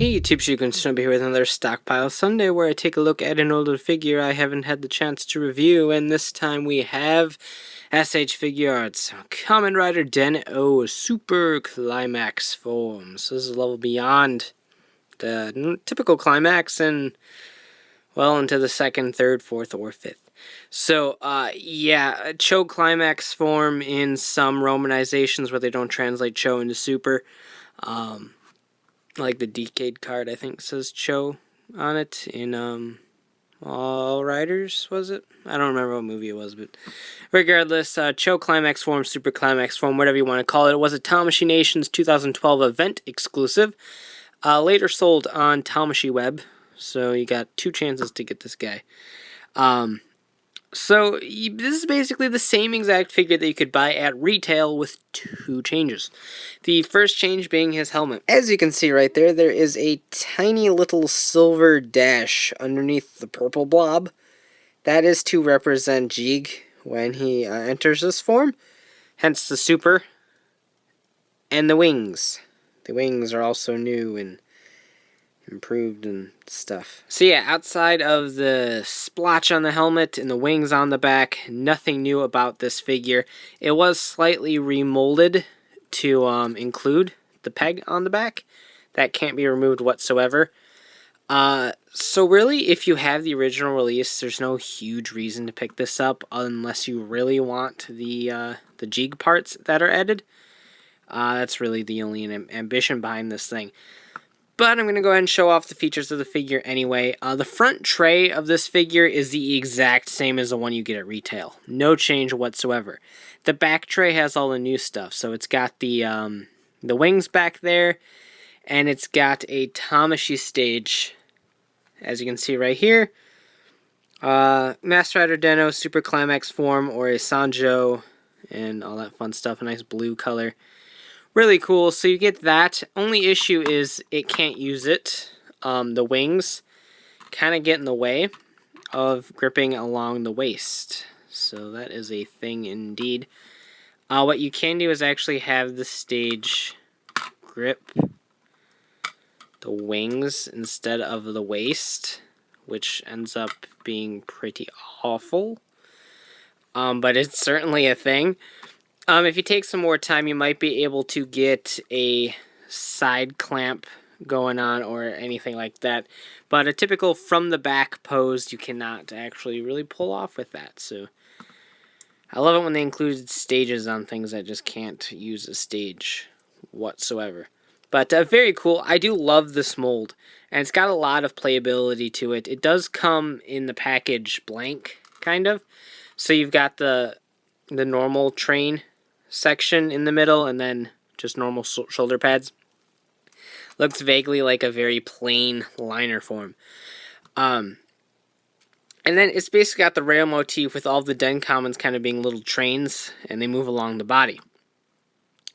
Hey YouTube, Sieg-ness be here with another Stockpile Sunday where I take a look at an older figure I haven't had the chance to review, and this time we have S.H.Figuarts Kamen Rider Den-O Super Climax Form. So this is a level beyond the typical climax and well into the second, third, fourth, or fifth. So, yeah, Cho Climax Form in some romanizations where they don't translate Cho into Super. Like the Decade card, I think, says Cho on it in All Riders, was it? I don't remember what movie it was, but regardless, Cho Climax Form, Super Climax Form, whatever you want to call it, it was a Tamashii Nations 2012 event exclusive. Later sold on Tamashii Web, so you got 2 chances to get this guy. So this is basically the same exact figure that you could buy at retail with 2 changes. The first change being his helmet. As you can see right there, there is a tiny little silver dash underneath the purple blob. That is to represent Sieg when he enters this form, hence the super. And the wings. The wings are also new and improved and stuff. So yeah, outside of the splotch on the helmet and the wings on the back, nothing new about this figure. It was slightly remolded to include the peg on the back. That can't be removed whatsoever. So really, if you have the original release, there's no huge reason to pick this up unless you really want the Sieg parts that are added. That's really the only ambition behind this thing. But I'm going to go ahead and show off the features of the figure anyway. The front tray of this figure is the exact same as the one you get at retail. No change whatsoever. The back tray has all the new stuff. So it's got the wings back there, and it's got a Tamashii Stage, as you can see right here. Master Rider Den-O Super Climax Form, or a Sanjo, and all that fun stuff. A nice blue color. Really cool. So you get that. Only issue is it can't use it. The wings kind of get in the way of gripping along the waist. So that is a thing indeed. What you can do is actually have the stage grip the wings instead of the waist, which ends up being pretty awful. But it's certainly a thing. If you take some more time, you might be able to get a side clamp going on or anything like that. But a typical from the back pose, you cannot actually really pull off with that. So I love it when they include stages on things that just can't use a stage whatsoever. But very cool. I do love this mold, and it's got a lot of playability to it. It does come in the package blank, kind of. So you've got the normal train section in the middle, and then just normal shoulder pads. Looks vaguely like a very plain liner form. And then it's basically got the rail motif with all the DenKamens kind of being little trains, and they move along the body.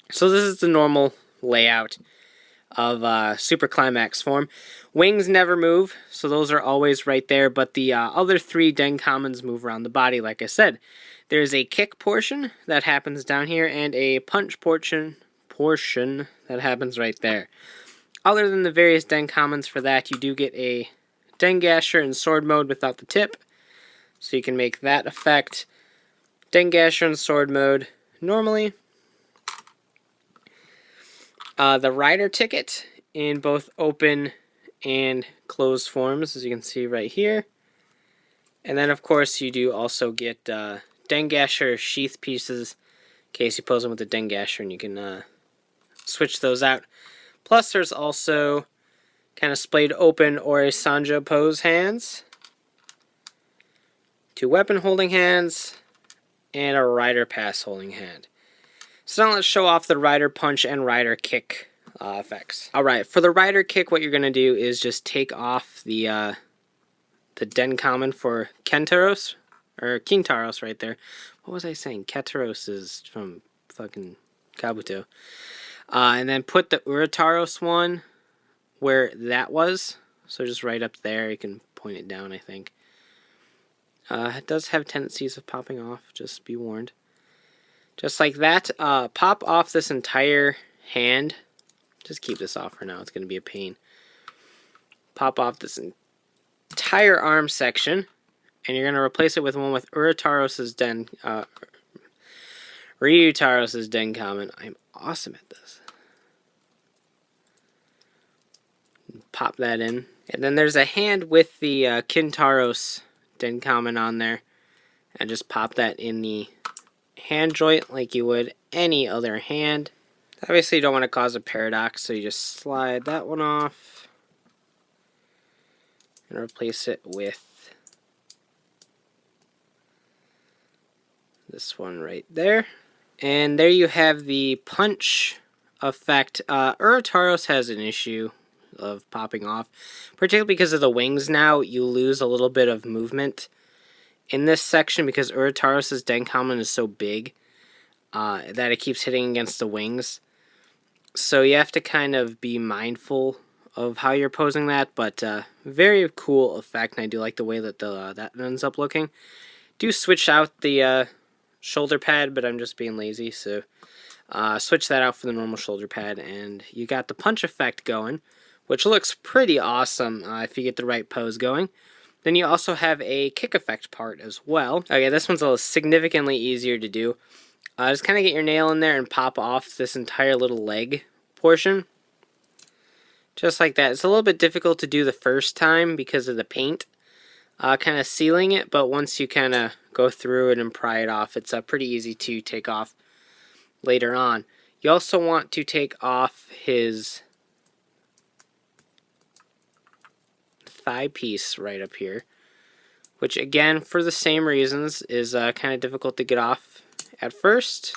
So this is the normal layout of Super Climax Form. Wings never move, so those are always right there, but the other 3 DenKamens move around the body, like I said. There's a kick portion that happens down here, and a punch portion that happens right there. Other than the various DenKamens for that, you do get a Dengasher in sword mode without the tip, so you can make that effect. Dengasher in sword mode normally. The rider ticket in both open and closed forms, as you can see right here. And then, of course, you do also get Dengasher sheath pieces in case you pose them with the Dengasher, and you can switch those out. Plus, there's also kind of splayed open or a Sanjo pose hands, 2 weapon holding hands, and a rider pass holding hand. So now let's show off the rider punch and rider kick effects. Alright, for the rider kick, what you're going to do is just take off the DenKamen for Kentaros, or King Taros right there. What was I saying? Ketaros is from fucking Kabuto. And then put the Urataros one where that was. So just right up there. You can point it down, I think. It does have tendencies of popping off, just be warned. Just like that. Pop off this entire hand. Just keep this off for now. It's going to be a pain. pop off this entire arm section, and you're going to replace it with one with Ryutaros's DenKamen. I'm awesome at this. Pop that in. And then there's a hand with the Kintaros DenKamen on there. And just pop that in the hand joint like you would any other hand. Obviously you don't want to cause a paradox, so you just slide that one off. And replace it with this one right there. And there you have the punch effect. Urataros has an issue of popping off, particularly because of the wings now. You lose a little bit of movement in this section because Urataros' DenKamen is so big that it keeps hitting against the wings. So you have to kind of be mindful of how you're posing that, but very cool effect, and I do like the way that that ends up looking. Do switch out the shoulder pad, but I'm just being lazy, so switch that out for the normal shoulder pad, and you got the punch effect going, which looks pretty awesome if you get the right pose going. Then you also have a kick effect part as well. Okay, this one's significantly easier to do. Just kind of get your nail in there and pop off this entire little leg portion. Just like that. It's a little bit difficult to do the first time because of the paint kind of sealing it, but once you kind of go through it and pry it off, it's pretty easy to take off later on. You also want to take off his thigh piece right up here, which again, for the same reasons, is kind of difficult to get off at first,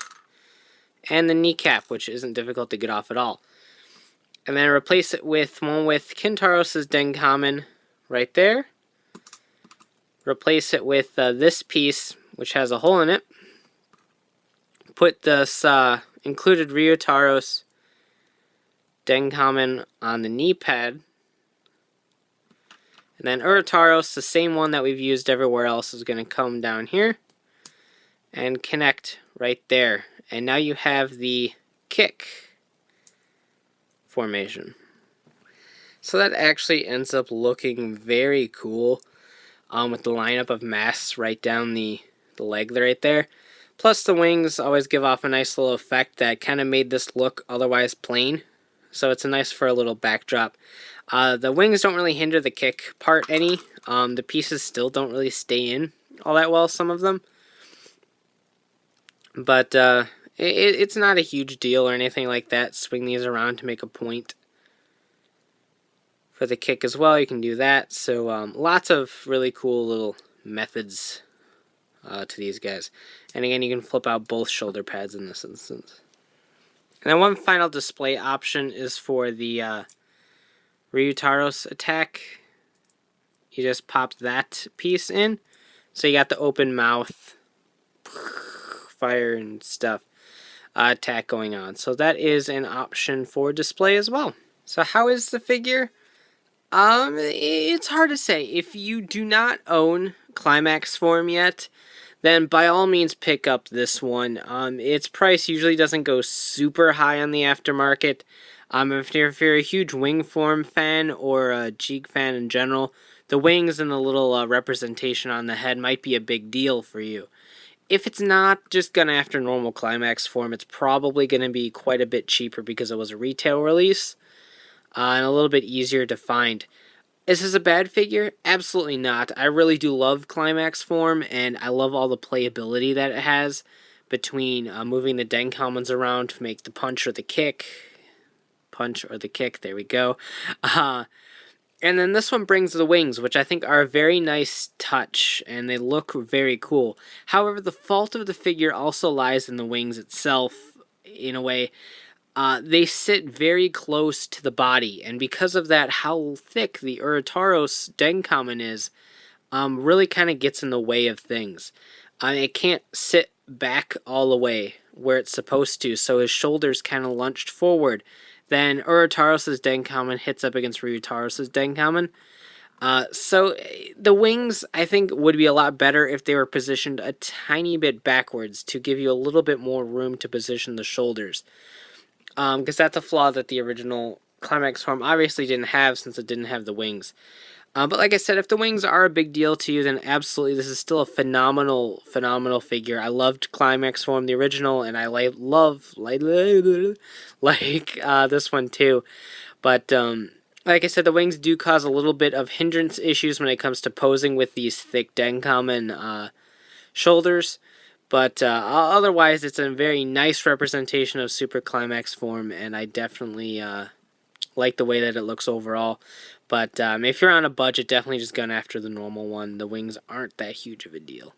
and the kneecap, which isn't difficult to get off at all. And then replace it with one with Kintaros' DenKamen right there. Replace it with this piece, which has a hole in it. Put this included Ryutaros DenKamen on the knee pad. And then Urataros, the same one that we've used everywhere else, is going to come down here and connect right there. And now you have the kick formation. So that actually ends up looking very cool with the lineup of masks right down the leg right there. Plus the wings always give off a nice little effect that kind of made this look otherwise plain. So it's nice for a little backdrop. The wings don't really hinder the kick part any. The pieces still don't really stay in all that well, some of them. But it's not a huge deal or anything like that. Swing these around to make a point. For the kick as well, you can do that. So lots of really cool little methods to these guys. And again, you can flip out both shoulder pads in this instance. And then one final display option is for the Ryutaros attack. You just pop that piece in. So you got the open mouth, fire and stuff attack going on. So that is an option for display as well. So how is the figure? It's hard to say. If you do not own Climax Form yet, then by all means pick up this one. Its price usually doesn't go super high on the aftermarket. If you're a huge wing form fan or a Jeeg fan in general, the wings and the little representation on the head might be a big deal for you. If it's not, just gonna after normal Climax Form, it's probably going to be quite a bit cheaper because it was a retail release and a little bit easier to find. Is this a bad figure? Absolutely not. I really do love Climax Form, and I love all the playability that it has between moving the DenKamens around to make the punch or the kick. Punch or the kick, there we go. And then this one brings the wings, which I think are a very nice touch, and they look very cool. However, the fault of the figure also lies in the wings itself, in a way. They sit very close to the body, and because of that, how thick the Urataros DenKamen is really kind of gets in the way of things. It can't sit back all the way where it's supposed to, so his shoulders kind of lunched forward. Then Urataros' DenKamen hits up against Ryutaros' DenKamen. So the wings, I think, would be a lot better if they were positioned a tiny bit backwards to give you a little bit more room to position the shoulders. Because that's a flaw that the original Climax Form obviously didn't have, since it didn't have the wings. But like I said, if the wings are a big deal to you, then absolutely, this is still a phenomenal figure. I loved Climax Form, the original, and I love this one too. But like I said, the wings do cause a little bit of hindrance issues when it comes to posing with these thick DenKamen shoulders. But otherwise, it's a very nice representation of Super Climax Form, and I definitely like the way that it looks overall. But if you're on a budget, definitely just gun after the normal one. The wings aren't that huge of a deal.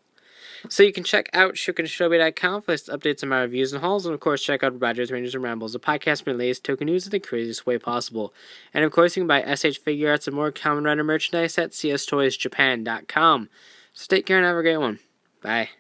So you can check out shookenshobi.com for updates on my reviews and hauls, and of course check out Rogers, Rangers, and Rambles, a podcast for the latest token news in the craziest way possible. And of course you can buy S.H.Figuarts and more Kamen Rider merchandise at cstoysjapan.com. So take care and have a great one. Bye.